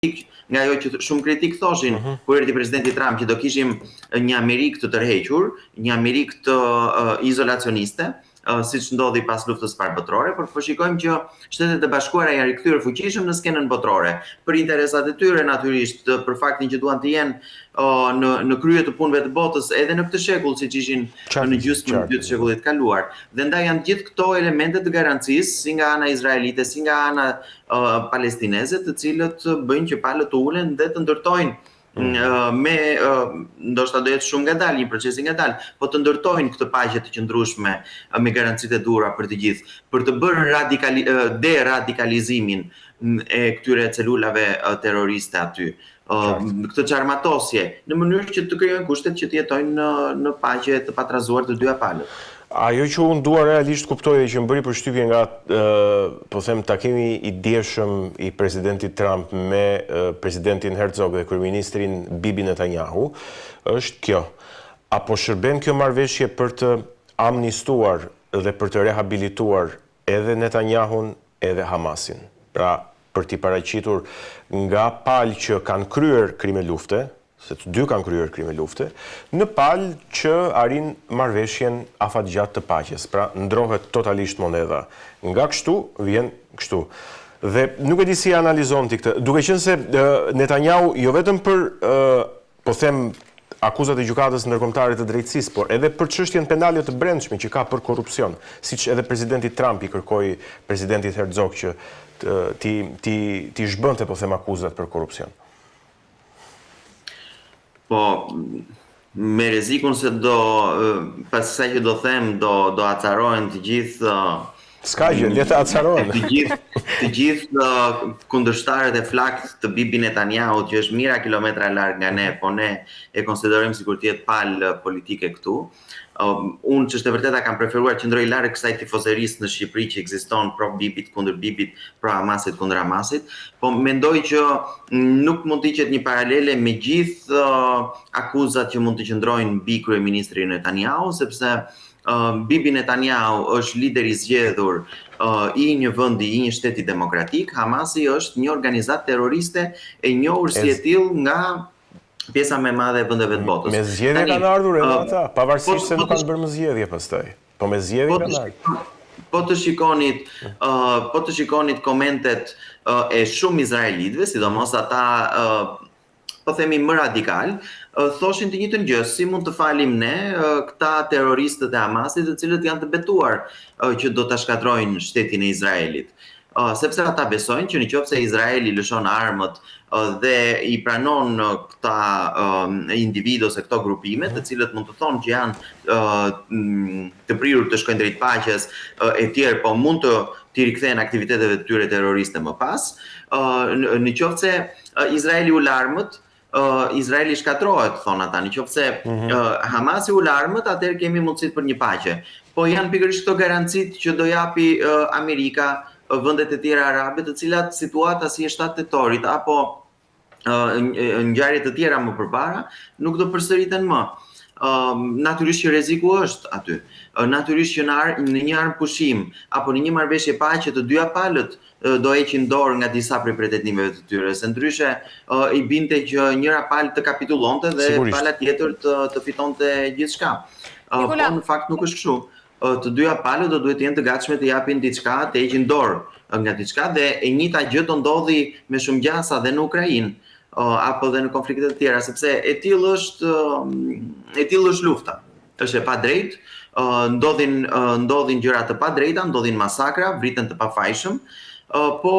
nga ajo që shumë kritik thoshin kur erdhi presidenti Trump që do kishim një Amerikë të tërhequr, një Amerikë të izolacioniste, siç ndodhi pas luftës parë botërore, por po shikojmë që Shtetet e Bashkuara janë rikthyer fuqishëm në skenën botërore, për interesat e tyre natyrisht, për faktin që duan të jenë në krye të punëve të botës edhe në këtë shekull, siç ishin në gjysmën e dytë të shekullit kaluar. Dhe ndaj janë gjithë këto elemente të garancisë, si nga ana izraelite, si nga ana palestineze, të cilët bëjnë që palët të ulen dhe të ndërtojnë me ndoshta do jetë shumë ngadalë, një proces i ngadalë, po të ndërtojnë këtë paqe të qëndrueshme me garancitë e dhura për të gjithë, për të bërë deradikalizimin e këtyre celulave terroriste aty. Këtë çarmatosje në mënyrë që të krijojnë kushtet që të jetojnë në paqe të patrazuar të dyja palët. Ajo që unë dua realisht kuptoj dhe që më bëri përshtypje nga po them takimi i dieshëm i presidentit Trump me presidentin Herzog dhe kryeministrin Bibi Netanyahu është kjo. Apo shërben kjo marrëveshje për të amnistuar dhe për të rehabilituar edhe Netanyahun edhe Hamasin? Pra, për t'i paraqitur nga palë që kanë kryer krime lufte, se të dy kanë kryer krime lufte, në palë që arrin marrëveshjen afatgjatë të paqes, pra ndrohet totalisht monedha. Nga kështu vjen kështu. Dhe nuk e di si analizon ti këtë, duke qenë se Netanyahu jo vetëm për po them akuzat e gjykatës ndërkombëtare të drejtësisë, por edhe për çështjen penale të brendshme që ka për korrupsion, siç edhe presidenti Trump i kërkoi presidentit Herzog që ti zhbënte po them akuzat për korrupsion. Po, me rrezikun se pas kësaj që do them, do acarohen të gjithë S'ka gjë, le të acarohen. Të gjithë kundërshtarët e flakt të Bibi Netanyahut, që është mijëra kilometra larg nga ne, po ne e konsiderojmë sikur të jetë palë politike këtu. Unë që është e vërteta kam preferuar që ndroj larg kësaj tifozerisë në Shqipëri që ekziston pro Bibit kundër Bibit, pro Hamasit kundër Hamasit, po mendoj që nuk mund të qet një paralele me gjithë akuzat që mund të qëndrojnë mbi kryeministrin Netanyahu, sepse Bibi Netanyahu është lider i zgjedhur i një vendi, i një shteti demokratik. Hamasi është një organizatë terroriste e njohur si e tillë nga pjesa më e madhe e vendeve të botës. Me zgjedhje kanë ardhur edhe ata, pavarësisht se nuk kanë bërë më zgjedhje pastaj. Po me zgjedhje kanë ardhur. Po të shikonit komentet e shumë izraelitëve, sidomos ata po themi më radikal, thoshin të njëjtën gjë, si mund të falim ne këta terroristët e Hamasit, të cilët janë të betuar që do ta shkatrojnë shtetin e Izraelit. Sepse ata besojnë që nëse Izraeli lëshon armët dhe i pranon këta individ ose këto grupime, të cilët mund të thonë që janë të prirur të shkojnë drejt paqes e tjerë, po mund të t'i rikthehen aktiviteteve të tyre terroriste më pas, nëse Izraeli ul armët, Izraeli shkatrohet, thonë ata. Nëse Hamasi ul armët, atëherë kemi mundësi për një paqe. Po janë pikërisht këto garancitë që do japi Amerika vendet e tjera arabe, të cilat situata si e 7 tetorit apo ngjarje të tjera më përpara nuk do përsëriten më. Natyrisht që rreziku është aty. Natyrisht që në një armë pushim apo në një marrëveshje paqe të dyja palët do heqin dorë nga disa prej pretendimeve të tyre, se ndryshe i binte që njëra palë të kapitullonte dhe pala tjetër të fitonte gjithçka. Po në fakt nuk është kështu. Të dyja palët do duhet të jenë të gatshme të japin diçka, të heqin dorë nga diçka, dhe e njëjta gjë do ndodhi me shumë gjasa dhe në Ukrainë apo dhe në konflikte të tjera, sepse e tillë është lufta. Është e padrejtë, ndodhin gjëra të padrejta, ndodhin masakra, vriten të pafajshëm, po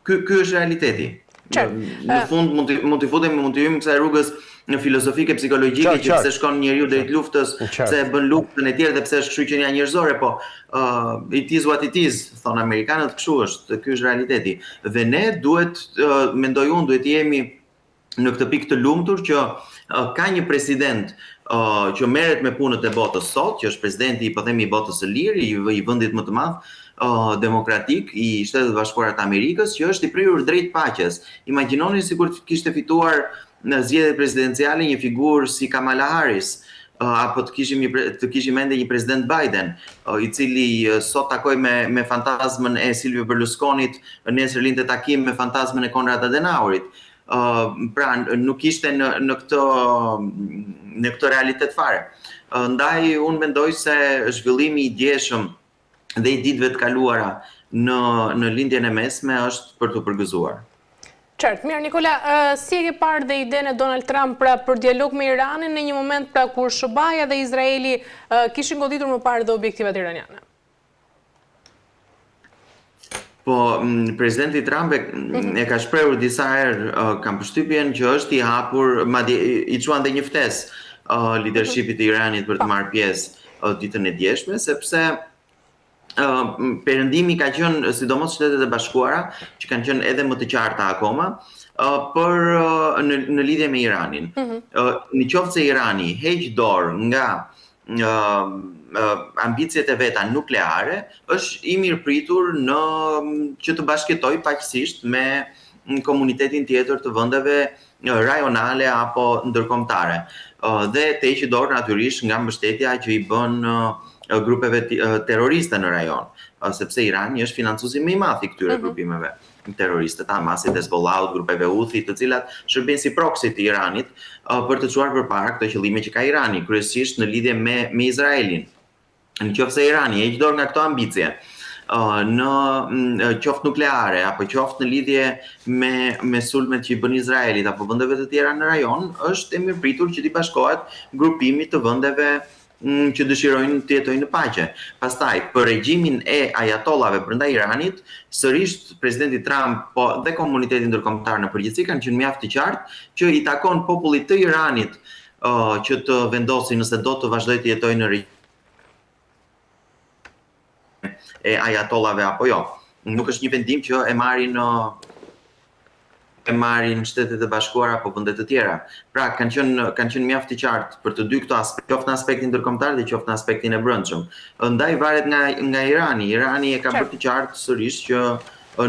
ky është realiteti. Në fund mund t'i hyjmë kësaj rrugës në filozofike psikologjike që pse shkon njeriu drejt luftës, pse bën luftën e tjerë dhe pse është kështu që janë njerëzore, po it is what it is, thonë amerikanët, kështu është, ky është realiteti. Dhe ne duhet, mendoj unë, duhet jemi në këtë pikë të lumtur që ka një president që merret me punët e botës sot, që është presidenti po themi i botës së lirë, i vendit më të madh demokratik i Shtetet Bashkuara të Amerikës, që është i prirur drejt paqes. Imagjinoni sikur kishte fituar në zgjedhjet presidenciale një figurë si Kamala Harris, apo të kishim ende një president Biden, I cili sot takoi me fantazmën e Silvio Berlusconit, nesër linte takim me fantazmën e Konrad Adenauerit. Pra nuk ishte në këtë realitet fare. Ndaj unë mendoj se zhvillimi I djeshëm dhe I ditëve të kaluara në lindjen e mesme është për të përgëzuar. Qartë, mirë, Nikola, si e ke parë dhe idenë e Donald Trump pra për dialog me Iranin në një moment pra kur SBA-ja dhe Izraeli kishin goditur më parë dhe objektivat iraniane? Po, presidenti Trump e ka shprehur disa herë, kam përshtypjen që është I hapur, madje I quan dhe një ftesë leadershipit të Iranit për të marrë pjesë ditën e djeshme, sepse perëndimi ka qenë, sidomos Shtetet e Bashkuara, që kanë qenë edhe më të qarta akoma, në lidhje me Iranin. Në qoftë se Irani heq dorë nga ambicjet e veta nukleare, është I mirëpritur që të bashkëtoj paqësisht me komunitetin tjetër të vendeve rajonale apo ndërkombëtare. Dhe të heqë dorë natyrisht nga mbështetja që I bën grupeve terroriste në rajon, sepse Irani është financuesi më I madh I këtyre grupimeve terroriste, Hamasit, Hezbollahut, grupeve Houthi, të cilat shërben si proxy të Iranit për të çuar përpara këto qëllime që ka Irani, kryesisht në lidhje me Izraelin. Nëse Irani heq dorë nga këto ambicie, në qoftë nukleare apo qoftë në lidhje me sulmet që I bën Izraelit apo vendeve të tjera në rajon, është e mirëpritur që t'i bashkohet grupimit të vendeve që dëshirojnë të jetojnë në paqe. Pastaj, për regjimin e ajatollave brenda Iranit, sërish presidenti Trump dhe komuniteti ndërkombëtar në përgjithësi kanë qenë mjaft të qartë që I takon popullit të Iranit që të vendosin nëse do të vazhdojë të jetojë në regjim e ajatollave apo jo. Nuk është një vendim që e marrin Shtetet e Bashkuara apo vende të tjera. Pra kanë qenë mjaft të qartë për të dy këto aspekte, qoftë në aspektin ndërkombëtar dhe qoftë në aspektin e brendshëm. Ndaj varet nga Irani. Irani e ka bërë të qartë sërish që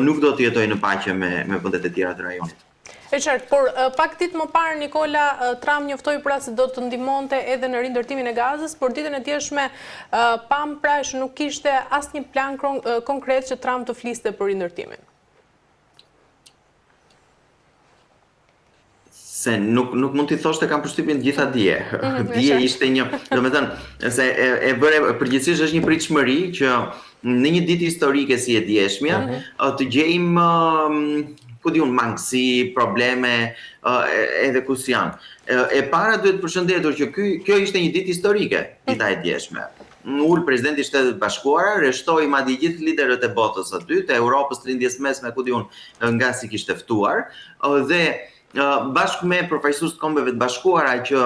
nuk do të jetojë në paqe me vendet e tjera të rajonit. E qartë, por pak ditë më parë Nikola Trump njoftoi pra se do të ndihmonte edhe në rindërtimin e Gazës, por ditën e djeshme pam pra që nuk kishte asnjë plan konkret që Trump të fliste për rindërtimin. Se nuk mund t'i thoshte kam përshtypjen gjitha dije. Dije ishte një, domethënë se e bëre përgjithsisht është një pritshmëri që në një ditë historike si e djeshmja të gjejmë mangësi, probleme edhe kus janë. E para duhet përshëndetur që kjo ishte një ditë historike, dita e djeshme. Ul presidenti I Shtetit Bashkuara, reshtoi madje gjithë liderët e botës aty, të Europës, të lindjes mesme, nga si kishte ftuar, dhe bashkë me përfaqësues të Kombeve të Bashkuara që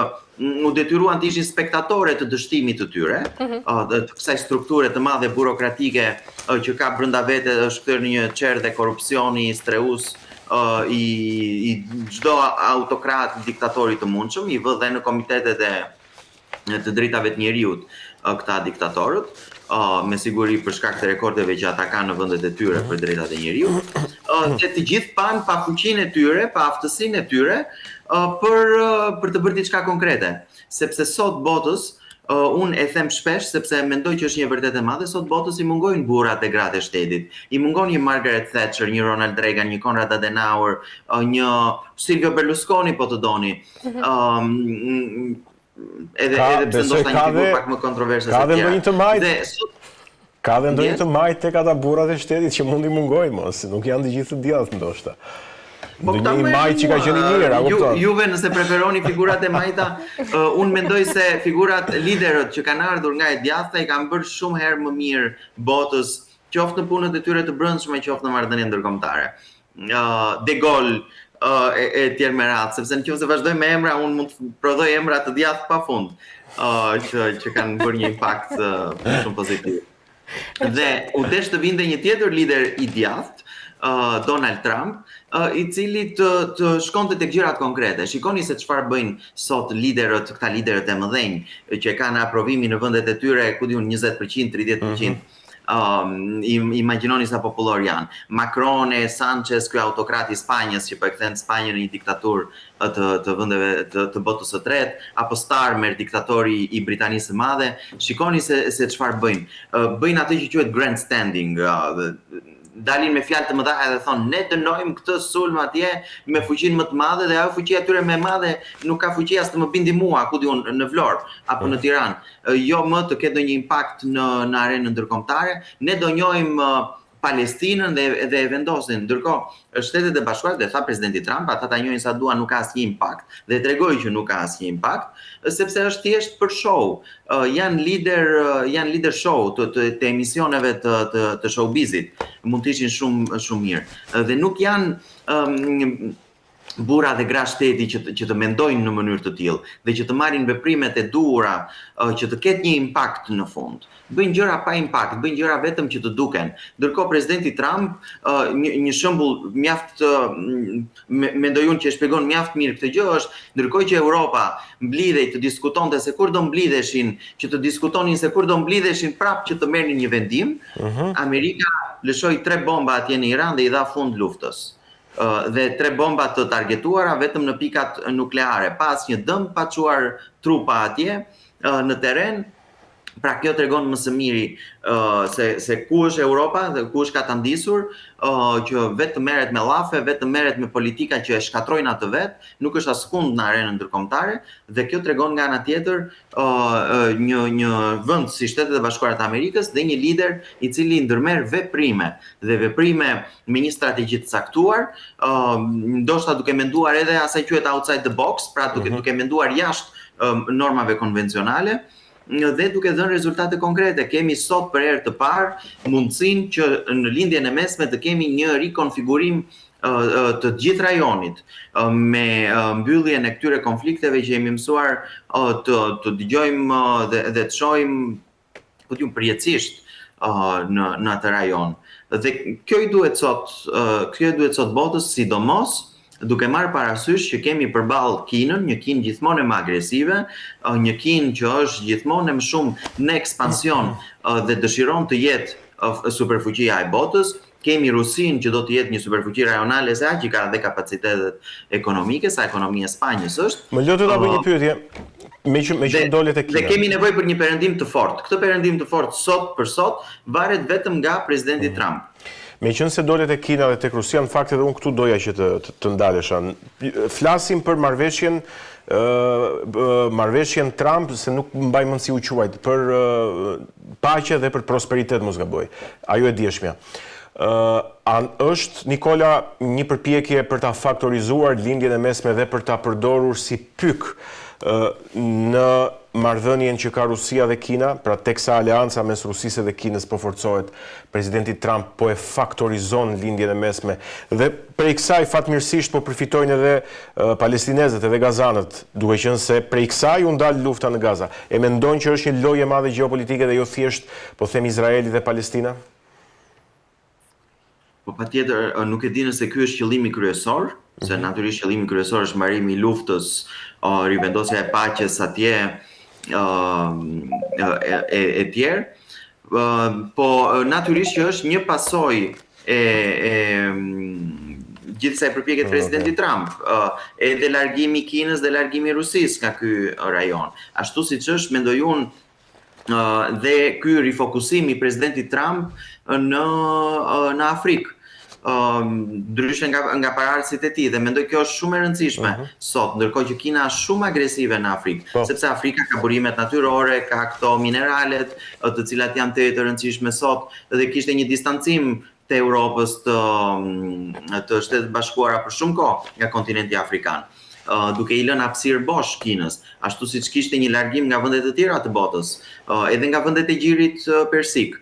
u detyruan të ishin spektatorë të dështimit të tyre, të kësaj strukture të madhe burokratike që ka brenda vete, është kthyer në një çerr dhe korrupsioni streus I çdo autokrat, diktatori të mundshëm, I vë dhe në komitetet e të drejtave të njerëzit këta diktatorët, me siguri për shkak të rekordeve që ata kanë në vendet e tyre për drejtat e njerëzit, që të gjithë pan pa fuqinë e tyre, pa aftësinë e tyre për të bërë diçka konkrete, sepse sot botës unë e them shpesh sepse mendoj që është një vërtetë e madhe, sot botës I mungojnë burrat e gratë e shtetit. I mungon një Margaret Thatcher, një Ronald Reagan, një Konrad Adenauer, një Silvio Berlusconi po të doni. Edhe pse ndoshta një figurë pak më kontroverse se tjera. Ka dhe ndonjë të majtë tek ata burrat e shtetit që mund I mungojnë, mos, nuk janë të gjithë të djathtë ndoshta. Ndonjë I majtë që ka qenë I mirë, a kupton? Juve nëse preferoni figurat e majta, unë mendoj se figurat liderët që kanë ardhur nga e djathta I kanë bërë shumë herë më mirë botës, qoftë në punët e tyre të brendshme, qoftë në marrëdhënie ndërkombëtare. De Gaulle e tjerë me radhë, sepse nëse vazhdoj me emra, unë mund të prodhoj emra të djathtë pafund, që kanë bërë një impakt shumë pozitiv. Dhe u desh të vinte një tjetër lider I djathtë, Donald Trump, I cili të shkonte tek gjërat konkrete. Shikoni se çfarë bëjnë sot këta liderët e mëdhenj që kanë aprovimin në vendet e tyre, 20%, 30%. Imagjinoni sa popullor janë. Macron e Sanchez, ky autokrat i Spanjës që po e kthen Spanjën në një diktaturë të vendeve të botës së tretë, apo Starmer, diktatori i Britanisë së Madhe. Shikoni se çfarë bëjnë. Bëjnë atë që quhet grandstanding. Dalin me fjalë të mëdha dhe thonë ne dënojmë këtë sulm atje me fuqinë më të madhe dhe ajo fuqia atyre më e madhe nuk ka fuqi as të më bindi mua, ku diun, në Vlorë apo në Tiranë. Jo më të ketë ndonjë impakt në arenën ndërkombëtare. Ne do njohim Palestinën dhe e vendosin. Ndërkohë, Shtetet e Bashkuara, dhe tha presidenti Trump, ata ta njohin sa duan, nuk ka asnjë impakt, dhe tregoi që nuk ka asnjë impakt, sepse është thjesht për show. Janë lider show të emisioneve të showbizit. Mund të ishin shumë mirë. Dhe nuk janë burra dhe gra shteti që të mendojnë në mënyrë të tillë dhe që të marrin veprimet e duhura që të ketë një impakt në fund. Bëjnë gjëra pa impakt, bëjnë gjëra vetëm që të duken. Ndërkohë presidenti Trump, një shembull mjaft mendoj unë që e shpjegon mjaft mirë këtë gjë është, ndërkohë që Europa mblidhej të diskutonte se kur do mblidheshin, që të diskutonin se kur do mblidheshin prapë që të merrnin një vendim, Amerika lëshoi 3 bomba atje në Iran dhe i dha fund luftës. Dhe 3 bomba të targetuara vetëm në pikat nukleare, pas një dëm pa çuar trupa atje në teren. Pra kjo tregon më së miri se ku është Europa dhe ku është katandisur, që vetë merret me llafe, vetë merret me politika që e shkatrojnë atë vet, nuk është askund në arenën ndërkombëtare, dhe kjo tregon nga ana tjetër një vend si Shtetet e Bashkuara të Amerikës dhe një lider i cili ndërmerr veprime me një strategji të caktuar, ndoshta duke menduar edhe asaj quhet outside the box, pra duke menduar jashtë normave konvencionale, dhe duke dhënë rezultate konkrete. Kemi sot për herë të parë mundësinë që në lindjen e mesme të kemi një rikonfigurim të gjithë rajonit, me mbylljen e këtyre konflikteve që jemi mësuar të dëgjojmë dhe të shohim përjetësisht në atë rajon. Dhe kjo i duhet sot botës, sidomos duke marrë parasysh që kemi përballë Kinën, një Kinë gjithmonë më agresive, një Kinë që është gjithmonë më shumë në ekspansion dhe dëshiron të jetë superfuqia e botës. Kemi Rusinë që do të jetë një superfuqi rajonale, se aq i ka dhe kapacitetet ekonomike, sa ekonomia e Spanjës është. Më lë të ta bëj një pyetje. Me që ndolet e Kina. Dhe kemi nevojë për një perëndim të fortë. Këtë perëndim të fortë sot për sot varet vetëm nga presidenti Trump. Me qënë se dolet e Kina dhe tek Rusia, në fakt edhe unë këtu doja që të ndalesha. Flasim për marrëveshjen Trump, se nuk mbaj mendsi u quajt, për paqe dhe për prosperitet, mos gaboj. Ajo e dieshmja. Është, Nikola, një përpjekje për ta faktorizuar lindjen e mesme dhe për ta përdorur si pyk në marrëdhënien që ka Rusia dhe Kina, pra teksa aleanca mes Rusisë dhe Kinës po forcohet, presidenti Trump po e faktorizon lindjen e mesme dhe prej kësaj fatmirësisht po përfitojnë edhe palestinezët edhe gazanët, duke qenë se prej kësaj u ndal lufta në Gaza. E mendon që është një lojë e madhe gjeopolitike dhe jo thjesht po them Izraeli dhe Palestina? Po patjetër, nuk e di nëse ky është qëllimi kryesor, se natyrisht qëllimi kryesor është mbarimi i luftës, rivendosja e paqes atje, e tjerë, po natyrisht që është një pasojë e gjithë sa i përpjeket presidenti Trump, edhe largimi i Kinës dhe largimi i Rusisë nga ky rajon. Ashtu siç është, mendoj unë, dhe ky rifokusim i presidentit Trump në Afrikë, ndryshe nga paraardhësit e tij, dhe mendoj kjo është shumë e rëndësishme sot, ndërkohë që Kina është shumë agresive në Afrikë, sepse Afrika ka burimet natyrore, ka këto mineralet, të cilat janë të rëndësishme sot, dhe kishte një distancim të Europës, të Shtetet Bashkuara për shumë kohë nga kontinenti afrikan, duke i lënë hapësirë bosh Kinës, ashtu siç kishte një largim nga vendet të tjera të botës, edhe nga vendet e gjirit persik,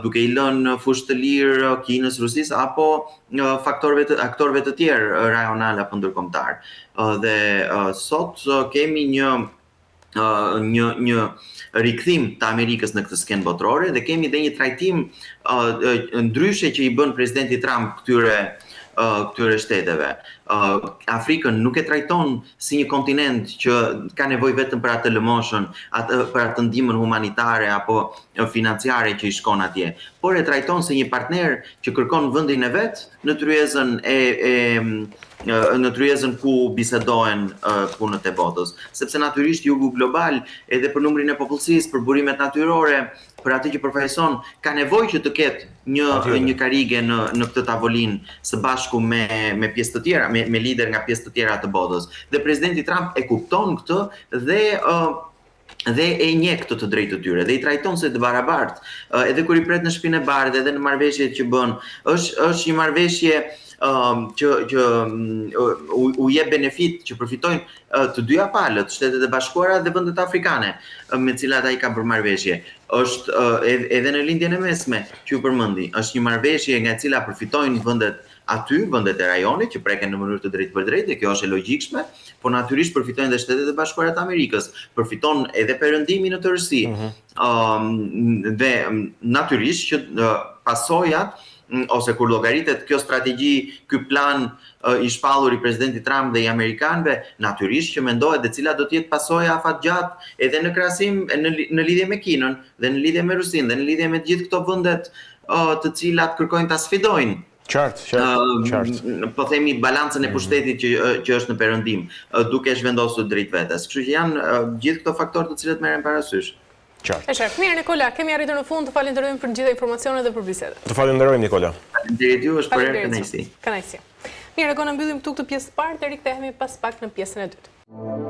duke i lënë fushë të lirë Kinës, Rusisë apo aktorëve të tjerë rajonal apo ndërkombëtar. Dhe sot kemi një rikthim të Amerikës në këtë skenë botërore dhe kemi dhe një trajtim ndryshe që i bën presidenti Trump këtyre këtyre shteteve. Afrikën nuk e trajton si një kontinent që ka nevojë vetëm për atë lëmoshën, për atë ndihmën humanitare apo financiare që i shkon atje, por e trajton si një partner që kërkon vendin e vet në tryezën në tryezën ku bisedohen punët e botës, sepse natyrisht jugu global edhe për numrin e popullsisë, për burimet natyrore, për atë që përfaqëson, ka nevojë që të ketë një karige në këtë tavolinë së bashku me pjesë të tjera, me lider nga pjesë të tjera të botës. Dhe presidenti Trump e kupton këtë dhe e njeh këtë të drejtë të tyre dhe i trajton se të barabartë. Edhe kur i pret në Shtëpinë e Bardhë, edhe në marrëveshjet që bën, është një marrëveshje që u jep benefit, që përfitojnë të dyja palët, Shtetet e Bashkuara dhe vendet afrikane, me cilat ai ka bërë marrëveshje. Është edhe në lindjen e mesme që ju përmendi, është një marrëveshje nga e cila përfitojnë vendet e rajonit që preken në mënyrë të drejtë për drejtë, kjo është e logjikshme, por natyrisht përfitojnë dhe Shtetet e Bashkuara të Amerikës, përfiton edhe Perëndimi në tërësi. Dhe natyrisht që pasojat ose kur llogaritet kjo strategji, ky plan i shpallur i presidentit Trump dhe i amerikanëve, natyrisht që mendohet dhe cila do të jetë pasoja afatgjatë edhe në krahasim në lidhje me Kinën dhe në lidhje me Rusinë dhe në lidhje me të gjithë këto vendet të cilat kërkojnë ta sfidojnë. Qartë. Po themi balancën e pushtetit që është në perëndim, duke zhvendosur drejt vetes. Kështu që janë gjithë këto faktorë të cilët merren parasysh. E shef, mirë Nikola, kemi arritur në fund, të falenderojmë për gjitha informacionet dhe për bisedën. Të falenderojmë Nikola. Faleminderit ju, është për kënaqësi. Kënaqësi. Mirë, ne mbyllim këtu këtë pjesë të parë, të rikthehemi pas pak në pjesën e dytë.